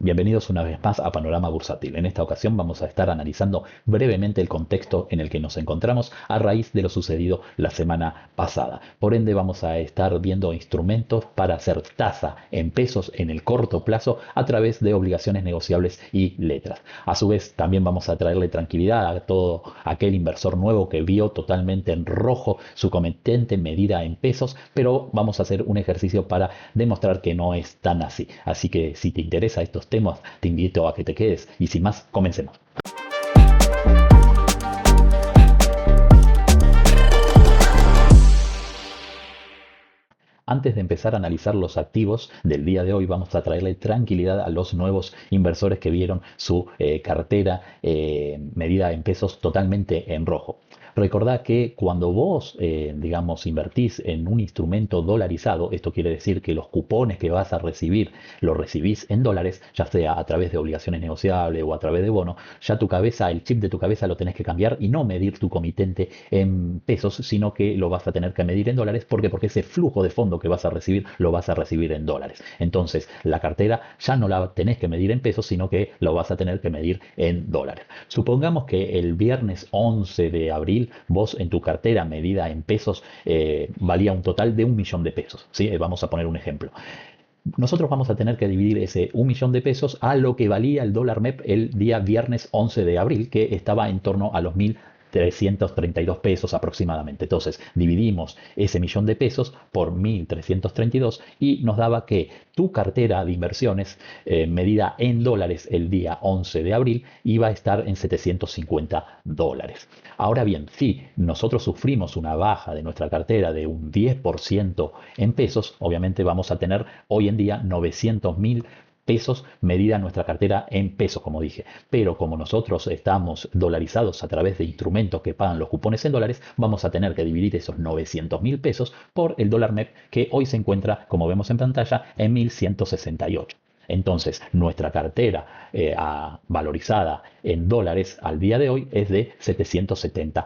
Bienvenidos una vez más a Panorama Bursátil. En esta ocasión vamos a estar analizando brevemente el contexto en el que nos encontramos a raíz de lo sucedido la semana pasada. Por ende vamos a estar viendo instrumentos para hacer tasa en pesos en el corto plazo a través de obligaciones negociables y letras. A su vez también vamos a traerle tranquilidad a todo aquel inversor nuevo que vio totalmente en rojo su comitente medida en pesos, pero vamos a hacer un ejercicio para demostrar que no es tan así. Así que si te interesa estos temas, te invito a que te quedes y sin más, comencemos. Antes de empezar a analizar los activos del día de hoy, vamos a traerle tranquilidad a los nuevos inversores que vieron su cartera medida en pesos totalmente en rojo. Recordá que cuando vos, digamos, invertís en un instrumento dolarizado, esto quiere decir que los cupones que vas a recibir los recibís en dólares, ya sea a través de obligaciones negociables o a través de bonos, ya tu cabeza, el chip de tu cabeza lo tenés que cambiar y no medir tu comitente en pesos, sino que lo vas a tener que medir en dólares. ¿Por qué? Porque ese flujo de fondo que vas a recibir lo vas a recibir en dólares. Entonces, la cartera ya no la tenés que medir en pesos, sino que lo vas a tener que medir en dólares. Supongamos que el viernes 11 de abril vos en tu cartera medida en pesos valía un total de 1.000.000 de pesos. ¿Sí? Vamos a poner un ejemplo. Nosotros vamos a tener que dividir ese 1.000.000 de pesos a lo que valía el dólar MEP el día viernes 11 de abril, que estaba en torno a los 1.332 pesos aproximadamente. Entonces dividimos ese millón de pesos por 1.332 y nos daba que tu cartera de inversiones medida en dólares el día 11 de abril iba a estar en $750. Ahora bien, si nosotros sufrimos una baja de nuestra cartera de un 10% en pesos, obviamente vamos a tener hoy en día 900.000 pesos medida nuestra cartera en pesos, como dije. Pero como nosotros estamos dolarizados a través de instrumentos que pagan los cupones en dólares, vamos a tener que dividir esos 900.000 pesos por el dólar MEP, que hoy se encuentra, como vemos en pantalla, en 1.168. Entonces, nuestra cartera valorizada en dólares al día de hoy es de $770.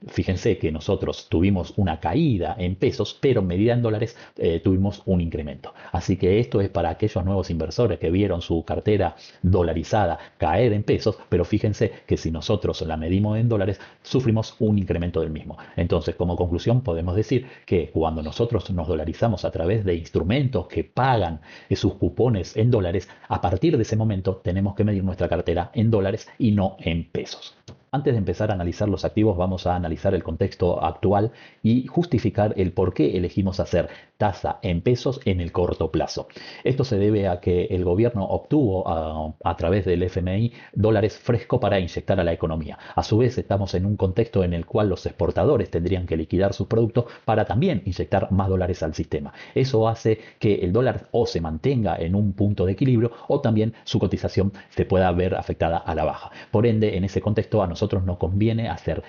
Fíjense que nosotros tuvimos una caída en pesos, pero medida en dólares tuvimos un incremento. Así que esto es para aquellos nuevos inversores que vieron su cartera dolarizada caer en pesos, pero fíjense que si nosotros la medimos en dólares, sufrimos un incremento del mismo. Entonces, como conclusión, podemos decir que cuando nosotros nos dolarizamos a través de instrumentos que pagan sus cupones en dólares, a partir de ese momento tenemos que medir nuestra cartera en dólares y no en pesos. Antes de empezar a analizar los activos, vamos a analizar el contexto actual y justificar el por qué elegimos hacer tasa en pesos en el corto plazo. Esto se debe a que el gobierno obtuvo a través del FMI dólares frescos para inyectar a la economía. A su vez, estamos en un contexto en el cual los exportadores tendrían que liquidar sus productos para también inyectar más dólares al sistema. Eso hace que el dólar o se mantenga en un punto de equilibrio o también su cotización se pueda ver afectada a la baja. Por ende, en ese contexto a nosotros nos conviene hacer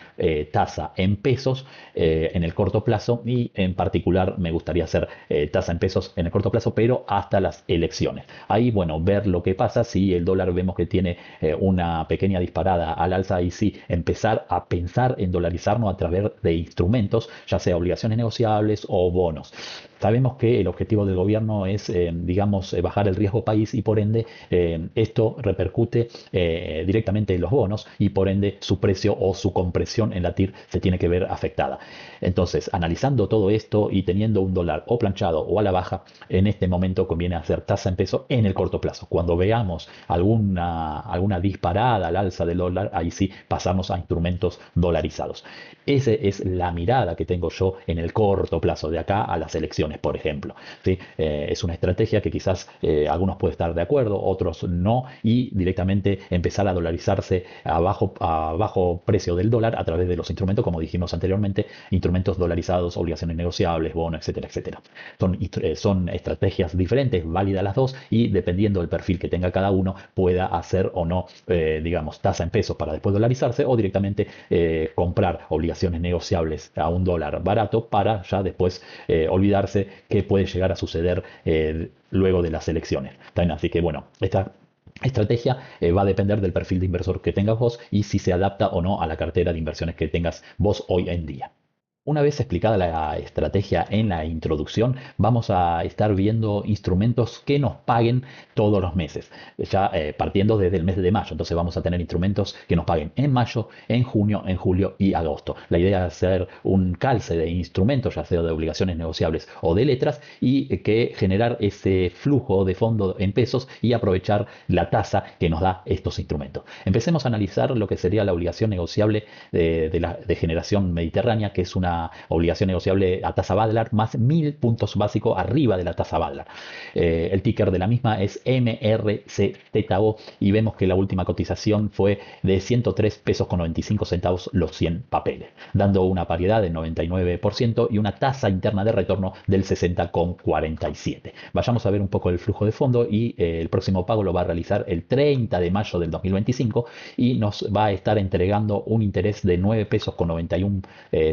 tasa en pesos en el corto plazo, y en particular me gustaría hacer tasa en pesos en el corto plazo, pero hasta las elecciones. Ahí, bueno, ver lo que pasa si el dólar vemos que tiene una pequeña disparada al alza, y sí empezar a pensar en dolarizarnos a través de instrumentos, ya sea obligaciones negociables o bonos. Sabemos que el objetivo del gobierno es, digamos, bajar el riesgo país, y por ende esto repercute directamente en los bonos, y por ende su precio o su compresión en la TIR se tiene que ver afectada. Entonces, analizando todo esto y teniendo un dólar o planchado o a la baja, en este momento conviene hacer tasa en peso en el corto plazo. Cuando veamos alguna disparada al alza del dólar, ahí sí pasamos a instrumentos dolarizados. Esa es la mirada que tengo yo en el corto plazo, de acá a las elecciones, por ejemplo. ¿Sí? Es una estrategia que quizás algunos pueden estar de acuerdo, otros no, y directamente empezar a dolarizarse a bajo precio del dólar a través de los instrumentos, como dijimos anteriormente, instrumentos dolarizados, obligaciones negociables, bonos, etcétera, etcétera. Son estrategias diferentes, válidas las dos, y dependiendo del perfil que tenga cada uno, pueda hacer o no, digamos, tasa en pesos para después dolarizarse, o directamente comprar obligaciones negociables a un dólar barato para ya después olvidarse que puede llegar a suceder luego de las elecciones. También, así que bueno, esta estrategia va a depender del perfil de inversor que tengas vos y si se adapta o no a la cartera de inversiones que tengas vos hoy en día. Una vez explicada la estrategia en la introducción, vamos a estar viendo instrumentos que nos paguen todos los meses, ya partiendo desde el mes de mayo. Entonces vamos a tener instrumentos que nos paguen en mayo, en junio, en julio y agosto. La idea es hacer un calce de instrumentos, ya sea de obligaciones negociables o de letras, y que generar ese flujo de fondo en pesos y aprovechar la tasa que nos da estos instrumentos. Empecemos a analizar lo que sería la obligación negociable de generación mediterránea, que es una obligación negociable a tasa Badlar más 1000 puntos básicos arriba de la tasa Badlar. El ticker de la misma es MRCZO y vemos que la última cotización fue de 103 pesos con 95 centavos los 100 papeles, dando una paridad del 99% y una tasa interna de retorno del 60,47. Vayamos a ver un poco el flujo de fondo y el próximo pago lo va a realizar el 30 de mayo del 2025 y nos va a estar entregando un interés de 9 pesos con 91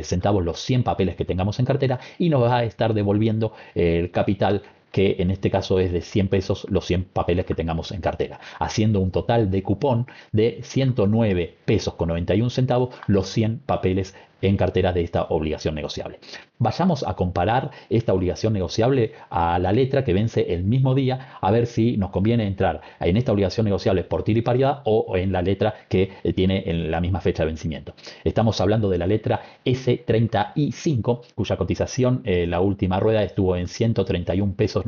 centavos los 100 papeles que tengamos en cartera y nos va a estar devolviendo el capital que en este caso es de 100 pesos los 100 papeles que tengamos en cartera, haciendo un total de cupón de 109 pesos con 91 centavos los 100 papeles en cartera de esta obligación negociable. Vayamos a comparar esta obligación negociable a la letra que vence el mismo día, a ver si nos conviene entrar en esta obligación negociable por tira y paridad o en la letra que tiene en la misma fecha de vencimiento. Estamos hablando de la letra S35, cuya cotización, la última rueda, estuvo en 131 pesos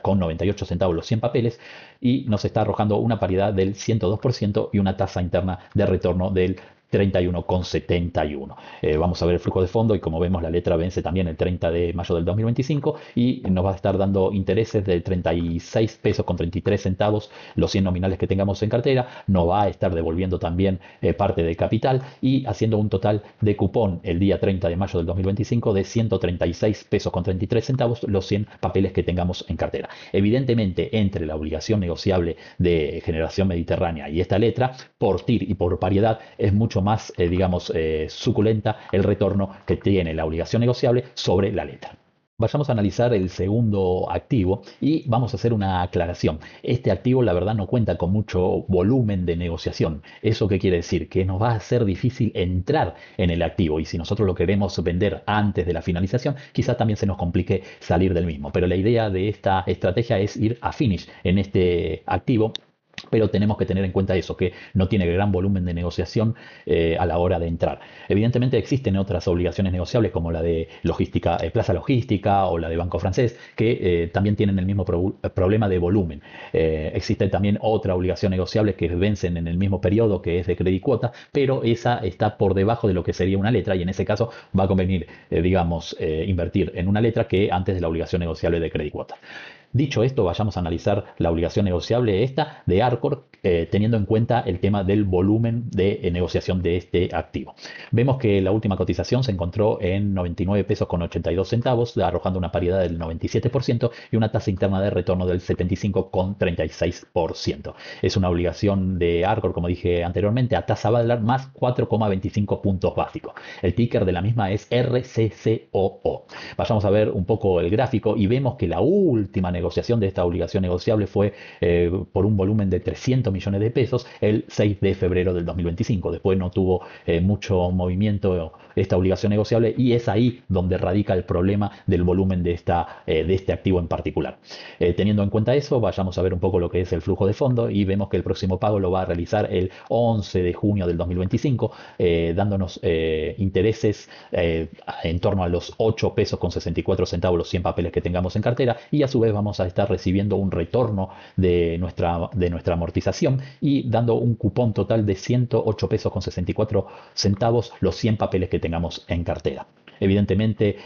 con 98 centavos los 100 papeles y nos está arrojando una paridad del 102% y una tasa interna de retorno del 31,71. Vamos a ver el flujo de fondo y como vemos la letra vence también el 30 de mayo del 2025 y nos va a estar dando intereses de 36 pesos con 33 centavos los 100 nominales que tengamos en cartera. Nos va a estar devolviendo también parte del capital y haciendo un total de cupón el día 30 de mayo del 2025 de 136 pesos con 33 centavos los 100 papeles que tengamos en cartera. Evidentemente, entre la obligación negociable de generación mediterránea y esta letra, por TIR y por paridad, es mucho más, suculenta el retorno que tiene la obligación negociable sobre la letra. Vayamos a analizar el segundo activo y vamos a hacer una aclaración. Este activo, la verdad, no cuenta con mucho volumen de negociación. ¿Eso qué quiere decir? Que nos va a ser difícil entrar en el activo y si nosotros lo queremos vender antes de la finalización, quizás también se nos complique salir del mismo. Pero la idea de esta estrategia es ir a finish en este activo. Pero tenemos que tener en cuenta eso, que no tiene gran volumen de negociación a la hora de entrar. Evidentemente existen otras obligaciones negociables como la de logística, Plaza Logística o la de Banco Francés, que también tienen el mismo problema de volumen. Existe también otra obligación negociable que vencen en el mismo periodo, que es de Credit Cuota, pero esa está por debajo de lo que sería una letra y en ese caso va a convenir, invertir en una letra que antes de la obligación negociable de Credit Cuota. Dicho esto, vayamos a analizar la obligación negociable esta de Arcor, teniendo en cuenta el tema del volumen de negociación de este activo. Vemos que la última cotización se encontró en 99 pesos con 82 centavos, arrojando una paridad del 97% y una tasa interna de retorno del 75,36%. Es una obligación de Arcor, como dije anteriormente, a tasa Badlar más 4,25 puntos básicos. El ticker de la misma es RCCOO. Vayamos a ver un poco el gráfico y vemos que la última negociación de esta obligación negociable fue por un volumen de 300 millones de pesos el 6 de febrero del 2025. Después no tuvo mucho movimiento esta obligación negociable y es ahí donde radica el problema del volumen de este activo en particular. Teniendo en cuenta eso, vayamos a ver un poco lo que es el flujo de fondo y vemos que el próximo pago lo va a realizar el 11 de junio del 2025, dándonos intereses en torno a los 8 pesos con 64 centavos los 100 papeles que tengamos en cartera y a su vez vamos a estar recibiendo un retorno de nuestra amortización y dando un cupón total de 108 pesos con 64 centavos los 100 papeles que tengamos en cartera. Evidentemente,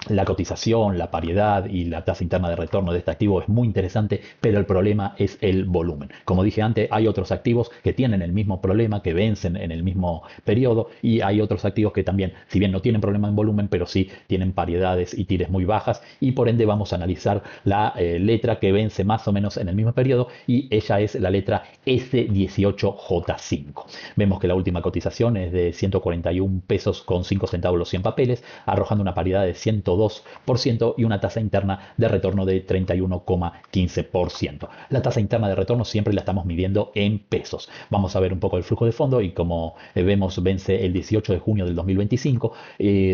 la cotización, la paridad y la tasa interna de retorno de este activo es muy interesante, pero el problema es el volumen. Como dije antes, hay otros activos que tienen el mismo problema, que vencen en el mismo periodo, y hay otros activos que también, si bien no tienen problema en volumen, pero sí tienen paridades y tires muy bajas, y por ende vamos a analizar la letra que vence más o menos en el mismo periodo, y ella es la letra S18J5. Vemos que la última cotización es de 141 pesos con 5 centavos los 100 papeles, arrojando una paridad de 100 102% y una tasa interna de retorno de 31,15%. La tasa interna de retorno siempre la estamos midiendo en pesos. Vamos a ver un poco el flujo de fondo y como vemos vence el 18 de junio del 2025,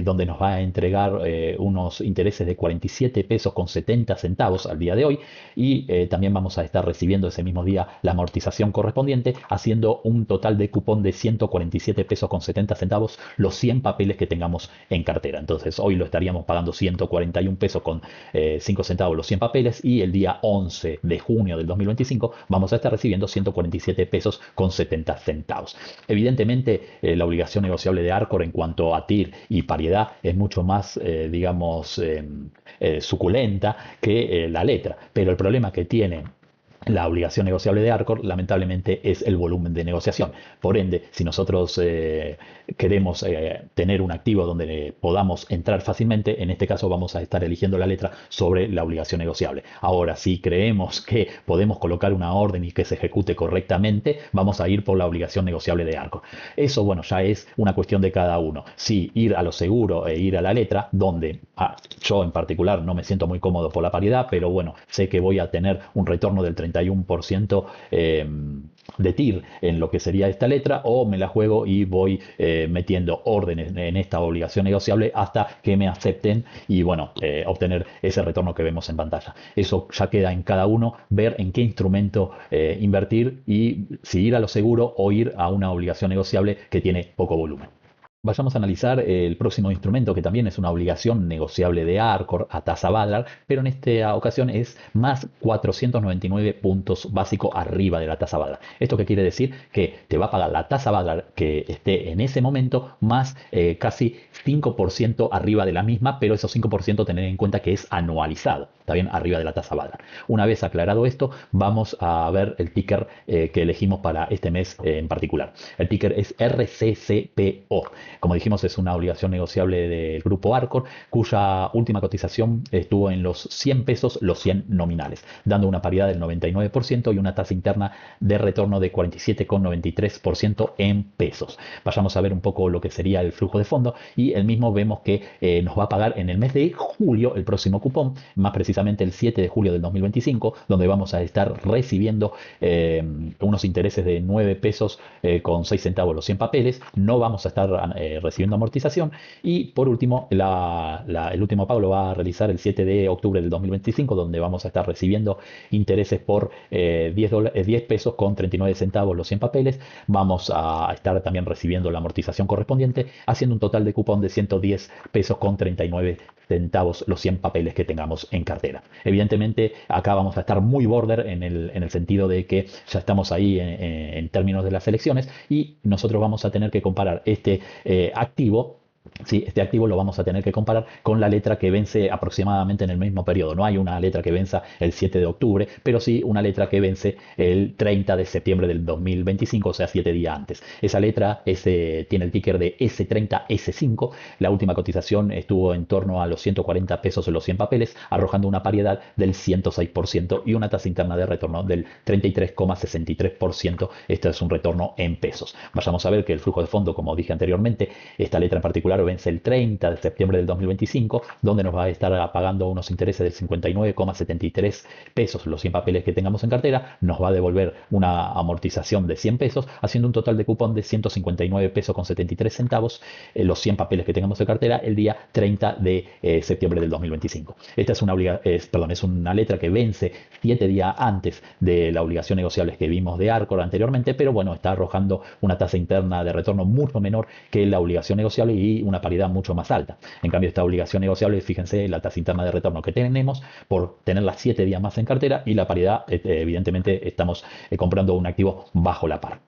donde nos va a entregar unos intereses de 47 pesos con 70 centavos al día de hoy y también vamos a estar recibiendo ese mismo día la amortización correspondiente, haciendo un total de cupón de 147 pesos con 70 centavos los 100 papeles que tengamos en cartera. Entonces hoy lo estaríamos pagando 141 pesos con 5 centavos los 100 papeles y el día 11 de junio del 2025 vamos a estar recibiendo 147 pesos con 70 centavos. Evidentemente la obligación negociable de Arcor en cuanto a TIR y paridad es mucho más, suculenta que la letra, pero el problema que tiene la obligación negociable de Arcor, lamentablemente, es el volumen de negociación. Por ende, si nosotros queremos tener un activo donde podamos entrar fácilmente, en este caso vamos a estar eligiendo la letra sobre la obligación negociable. Ahora, si creemos que podemos colocar una orden y que se ejecute correctamente, vamos a ir por la obligación negociable de Arcor. Eso, bueno, ya es una cuestión de cada uno. Si ir a lo seguro e ir a la letra, donde yo en particular no me siento muy cómodo por la paridad, pero bueno, sé que voy a tener un retorno del 31% de TIR en lo que sería esta letra, o me la juego y voy metiendo órdenes en esta obligación negociable hasta que me acepten y bueno, obtener ese retorno que vemos en pantalla. Eso ya queda en cada uno ver en qué instrumento invertir y si ir a lo seguro o ir a una obligación negociable que tiene poco volumen. Vayamos a analizar el próximo instrumento que también es una obligación negociable de Arcor a tasa Badlar, pero en esta ocasión es más 499 puntos básicos arriba de la tasa Badlar. ¿Esto qué quiere decir? Que te va a pagar la tasa Badlar que esté en ese momento más casi 5% arriba de la misma, pero esos 5% tener en cuenta que es anualizado, está bien, arriba de la tasa Badlar. Una vez aclarado esto, vamos a ver el ticker que elegimos para este mes en particular. El ticker es RCCPO. Como dijimos, es una obligación negociable del grupo Arcor, cuya última cotización estuvo en los 100 pesos, los 100 nominales, dando una paridad del 99% y una tasa interna de retorno de 47,93% en pesos. Vayamos a ver un poco lo que sería el flujo de fondo y el mismo vemos que nos va a pagar en el mes de julio el próximo cupón, más precisamente el 7 de julio del 2025, donde vamos a estar recibiendo unos intereses de 9 pesos con 6 centavos los 100 papeles. No vamos a estar recibiendo amortización y por último el último pago lo va a realizar el 7 de octubre del 2025, donde vamos a estar recibiendo intereses por 10 pesos con 39 centavos los 100 papeles. Vamos a estar también recibiendo la amortización correspondiente, haciendo un total de cupón de 110 pesos con 39 centavos los 100 papeles que tengamos en cartera. Evidentemente acá vamos a estar muy border en el sentido de que ya estamos ahí en términos de las elecciones y nosotros vamos a tener que comparar este activo. Sí, este activo lo vamos a tener que comparar con la letra que vence aproximadamente en el mismo periodo. No hay una letra que venza el 7 de octubre, pero sí una letra que vence el 30 de septiembre del 2025, o sea, 7 días antes. Esa letra tiene el ticker de S30S5. La última cotización estuvo en torno a los 140 pesos en los 100 papeles, arrojando una paridad del 106% y una tasa interna de retorno del 33,63%. Este es un retorno en pesos. Vayamos a ver que el flujo de fondo, como dije anteriormente, esta letra en particular vence el 30 de septiembre del 2025, donde nos va a estar pagando unos intereses de 59,73 pesos los 100 papeles que tengamos en cartera, nos va a devolver una amortización de 100 pesos, haciendo un total de cupón de 159 pesos con 73 centavos los 100 papeles que tengamos en cartera el día 30 de septiembre del 2025. Esta es una letra que vence 7 días antes de la obligación negociable que vimos de Arcor anteriormente, pero bueno, está arrojando una tasa interna de retorno mucho menor que la obligación negociable y una paridad mucho más alta. En cambio, esta obligación negociable, fíjense la tasa interna de retorno que tenemos por tenerla 7 días más en cartera y la paridad, evidentemente estamos comprando un activo bajo la par.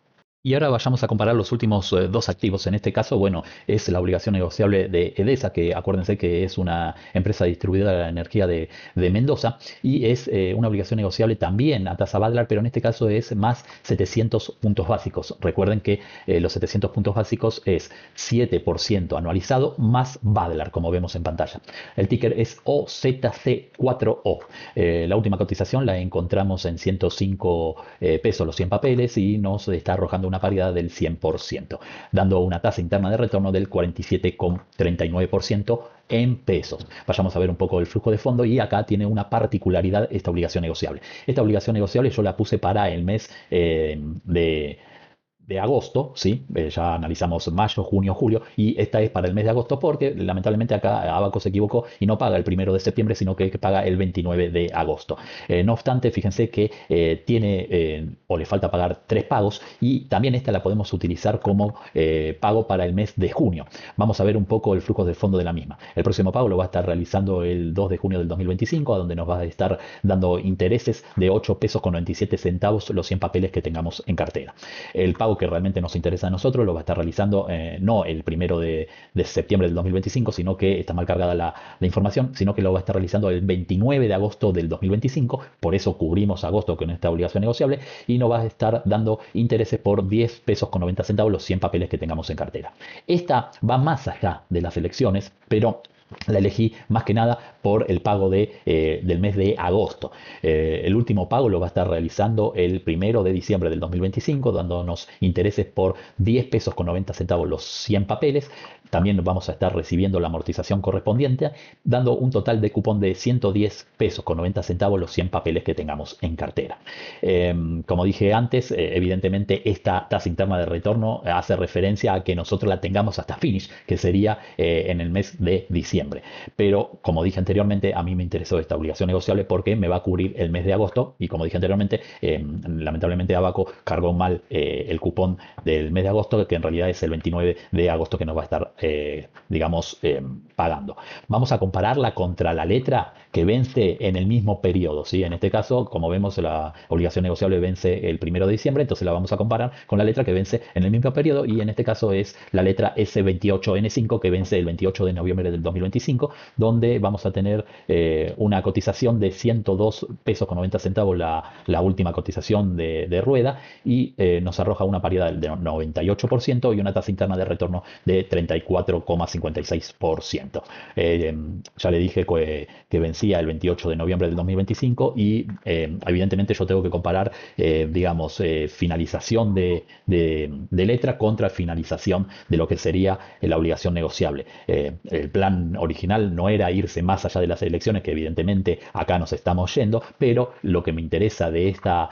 Y ahora vayamos a comparar los últimos dos activos. En este caso, bueno, es la obligación negociable de Edesa, que acuérdense que es una empresa distribuidora de la energía de Mendoza, y es una obligación negociable también a tasa Badlar, pero en este caso es más 700 puntos básicos. Recuerden que los 700 puntos básicos es 7% anualizado más Badlar, como vemos en pantalla. El ticker es OZC4O. La última cotización la encontramos en 105 pesos los 100 papeles y nos está arrojando una paridad del 100%, dando una tasa interna de retorno del 47,39% en pesos. Vayamos a ver un poco el flujo de fondo y acá tiene una particularidad esta obligación negociable. Esta obligación negociable yo la puse para el mes de agosto, ¿sí? Ya analizamos mayo, junio, julio, y esta es para el mes de agosto porque lamentablemente acá Abaco se equivocó y no paga el 1 de septiembre, sino que paga el 29 de agosto. No obstante, fíjense que tiene o le falta pagar 3 pagos y también esta la podemos utilizar como pago para el mes de junio. Vamos a ver un poco el flujo de fondo de la misma. El próximo pago lo va a estar realizando el 2 de junio del 2025, a donde nos va a estar dando intereses de 8 pesos con 97 centavos los 100 papeles que tengamos en cartera. El pago que realmente nos interesa a nosotros lo va a estar realizando no el 1 de septiembre del 2025, sino que está mal cargada la información, sino que lo va a estar realizando el 29 de agosto del 2025, por eso cubrimos agosto con esta obligación negociable y nos va a estar dando intereses por 10 pesos con 90 centavos los 100 papeles que tengamos en cartera. Esta va más allá de las elecciones, pero la elegí más que nada por el pago del mes de agosto. El último pago lo va a estar realizando el 1 de diciembre del 2025, dándonos intereses por 10 pesos con 90 centavos los 100 papeles. También vamos a estar recibiendo la amortización correspondiente, dando un total de cupón de 110 pesos con 90 centavos los 100 papeles que tengamos en cartera. Como dije antes, evidentemente esta tasa interna de retorno hace referencia a que nosotros la tengamos hasta finish, que sería en el mes de diciembre. Pero, como dije anteriormente, a mí me interesó esta obligación negociable porque me va a cubrir el mes de agosto y, como dije anteriormente, lamentablemente Abaco cargó mal el cupón del mes de agosto, que en realidad es el 29 de agosto que nos va a estar pagando. Vamos a compararla contra la letra que vence en el mismo periodo, ¿sí? En este caso, como vemos, la obligación negociable vence el 1 de diciembre, entonces la vamos a comparar con la letra que vence en el mismo periodo y en este caso es la letra S28N5 que vence el 28 de noviembre del 2025, donde vamos a tener una cotización de 102 pesos con 90 centavos la última cotización de rueda y nos arroja una paridad del 98% y una tasa interna de retorno de 34,56%. Ya le dije que vencía el 28 de noviembre del 2025 y evidentemente yo tengo que comparar, finalización de letra contra finalización de lo que sería la obligación negociable. El plan original no era irse más allá de las elecciones, que evidentemente acá nos estamos yendo, pero lo que me interesa de esta,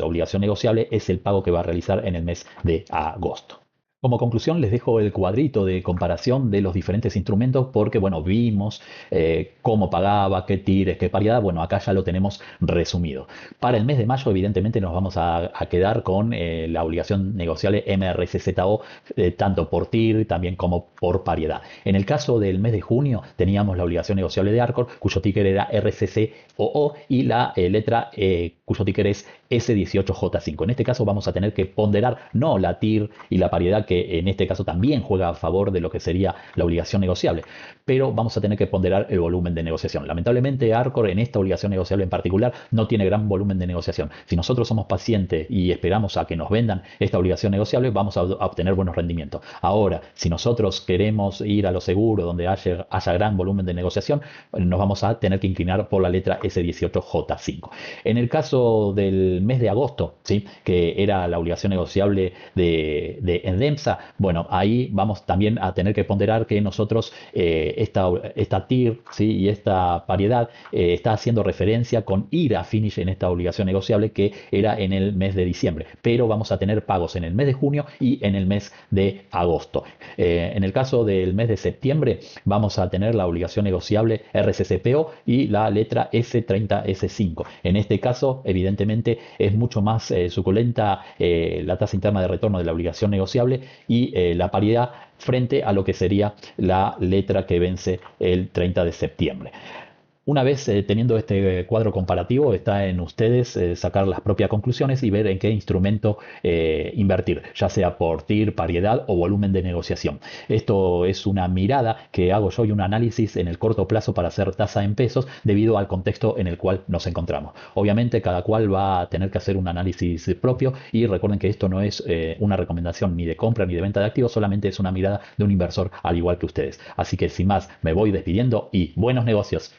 obligación negociable es el pago que va a realizar en el mes de agosto. Como conclusión les dejo el cuadrito de comparación de los diferentes instrumentos porque, vimos cómo pagaba, qué tires, qué paridad. Acá ya lo tenemos resumido. Para el mes de mayo, evidentemente, nos vamos a quedar con la obligación negociable MRCZO, tanto por TIR también como por paridad. En el caso del mes de junio, teníamos la obligación negociable de Arcor, cuyo ticker era RCCOO y la letra cuyo ticker es S18J5. En este caso vamos a tener que ponderar no la TIR y la paridad, que en este caso también juega a favor de lo que sería la obligación negociable, pero vamos a tener que ponderar el volumen de negociación. Lamentablemente Arcor en esta obligación negociable en particular no tiene gran volumen de negociación. Si nosotros somos pacientes y esperamos a que nos vendan esta obligación negociable, vamos a obtener buenos rendimientos. Ahora, si nosotros queremos ir a lo seguro, donde haya gran volumen de negociación, nos vamos a tener que inclinar por la letra S18J5. En el caso del mes de agosto, ¿sí?, que era la obligación negociable de Endemsa, ahí vamos también a tener que ponderar que nosotros esta TIR, ¿sí?, y esta paridad está haciendo referencia con ir a finish en esta obligación negociable que era en el mes de diciembre, pero vamos a tener pagos en el mes de junio y en el mes de agosto. En el caso del mes de septiembre vamos a tener la obligación negociable RCCPO y la letra S30S5. En este caso, evidentemente, es mucho más suculenta la tasa interna de retorno de la obligación negociable y la paridad frente a lo que sería la letra que vence el 30 de septiembre. Una vez teniendo este cuadro comparativo, está en ustedes sacar las propias conclusiones y ver en qué instrumento invertir, ya sea por TIR, paridad o volumen de negociación. Esto es una mirada que hago yo y un análisis en el corto plazo para hacer tasa en pesos debido al contexto en el cual nos encontramos. Obviamente cada cual va a tener que hacer un análisis propio y recuerden que esto no es una recomendación ni de compra ni de venta de activos, solamente es una mirada de un inversor al igual que ustedes. Así que sin más me voy despidiendo y buenos negocios.